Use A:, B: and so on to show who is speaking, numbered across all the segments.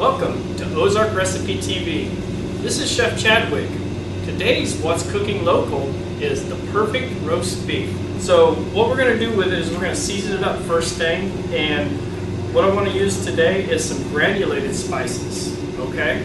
A: Welcome to Ozark Recipe TV. This is Chef Chadwick. Today's What's Cooking Local is the perfect roast beef. So what we're going to do with it is we're going to season it up first thing, and what I want to use today is some granulated spices, okay?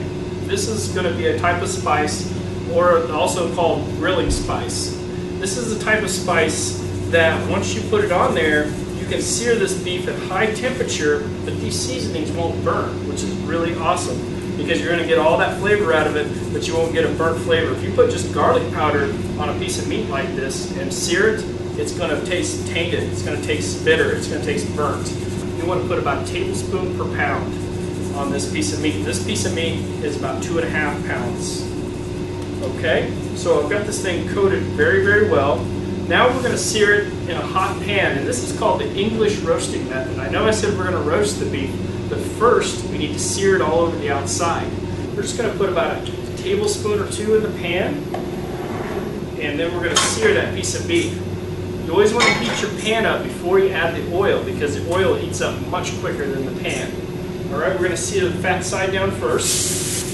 A: This is going to be a type of spice, or also called grilling spice. This is the type of spice that once you put it on there, you can sear this beef at high temperature, but these seasonings won't burn, which is really awesome because you're going to get all that flavor out of it, but you won't get a burnt flavor. If you put just garlic powder on a piece of meat like this and sear it, it's going to taste tainted, it's going to taste bitter, it's going to taste burnt. You want to put about a tablespoon per pound on this piece of meat. This piece of meat is about 2.5 pounds. Okay, so I've got this thing coated very, very well. Now we're going to sear it in a hot pan, and this is called the English roasting method. I know I said we're going to roast the beef, but first we need to sear it all over the outside. We're just going to put about a tablespoon or two in the pan, and then we're going to sear that piece of beef. You always want to heat your pan up before you add the oil, because the oil heats up much quicker than the pan. Alright, we're going to sear the fat side down first.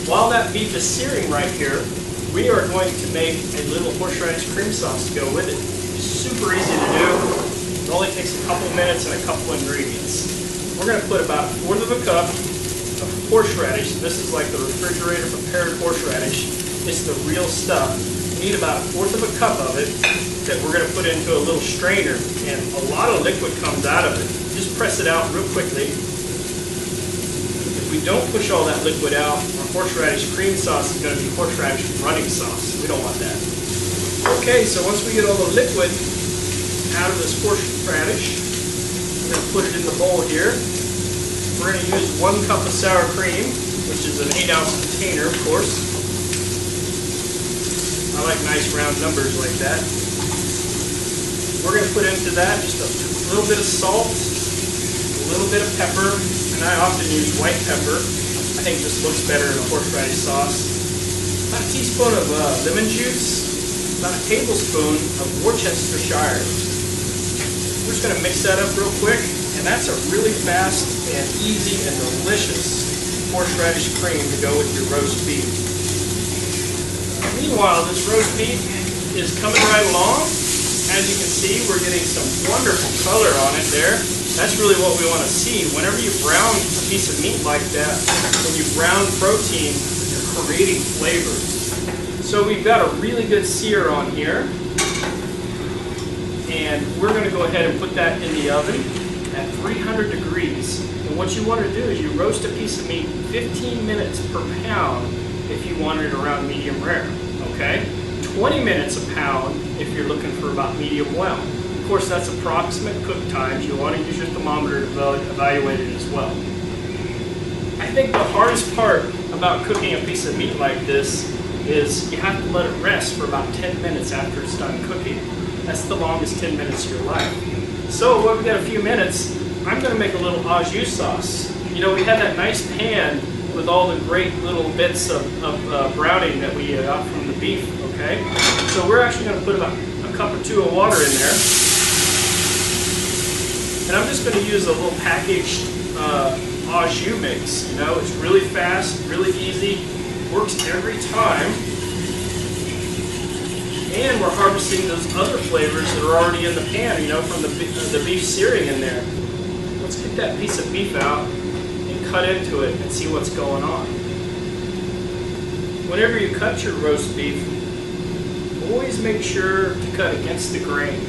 A: While that beef is searing right here, we are going to make a little horseradish cream sauce to go with it. It's super easy to do. It only takes a couple minutes and a couple ingredients. We're going to put about 1/4 cup of horseradish. This is like the refrigerator prepared horseradish. It's the real stuff. We need about 1/4 cup of it that we're going to put into a little strainer, and a lot of liquid comes out of it. Just press it out real quickly. If we don't push all that liquid out, our horseradish cream sauce is going to be horseradish running sauce. We don't want that. Okay, so once we get all the liquid out of this horseradish, we're going to put it in the bowl here. We're going to use 1 cup of sour cream, which is an 8-ounce container, of course. I like nice round numbers like that. We're going to put into that just a little bit of salt, a little bit of pepper, and I often use white pepper. I think this looks better in a horseradish sauce. About a teaspoon of lemon juice, about a tablespoon of Worcestershire. We're just going to mix that up real quick, and that's a really fast and easy and delicious horseradish cream to go with your roast beef. Meanwhile, this roast beef is coming right along. As you can see, we're getting some wonderful color on it there. That's really what we want to see. Whenever you brown a piece of meat like that, when you brown protein, you're creating flavors. So we've got a really good sear on here. And we're going to go ahead and put that in the oven at 300 degrees. And what you want to do is you roast a piece of meat 15 minutes per pound if you want it around medium rare. Okay? 20 minutes a pound if you're looking for about medium well. Of course, that's approximate cook times. You want to use your thermometer to evaluate it as well. I think the hardest part about cooking a piece of meat like this is you have to let it rest for about 10 minutes after it's done cooking. That's the longest 10 minutes of your life. So when we've got a few minutes, I'm going to make a little au jus sauce. You know, we had that nice pan with all the great little bits of browning that we got from the beef, okay? So we're actually going to put about a cup or 2 of water in there. And I'm just going to use a little packaged au jus mix. You know, it's really fast, really easy, works every time. And we're harvesting those other flavors that are already in the pan, you know, from the beef searing in there. Let's get that piece of beef out and cut into it and see what's going on. Whenever you cut your roast beef, always make sure to cut against the grain.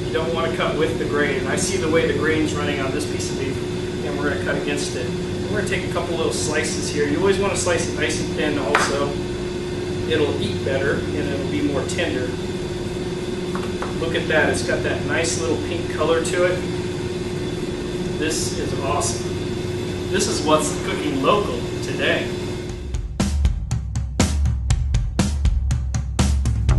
A: You don't want to cut with the grain. And I see the way the grain's running on this piece of beef, and we're going to cut against it. We're going to take a couple little slices here. You always want to slice it nice and thin also. It'll eat better and it'll be more tender. Look at that. It's got that nice little pink color to it. This is awesome. This is what's cooking local today.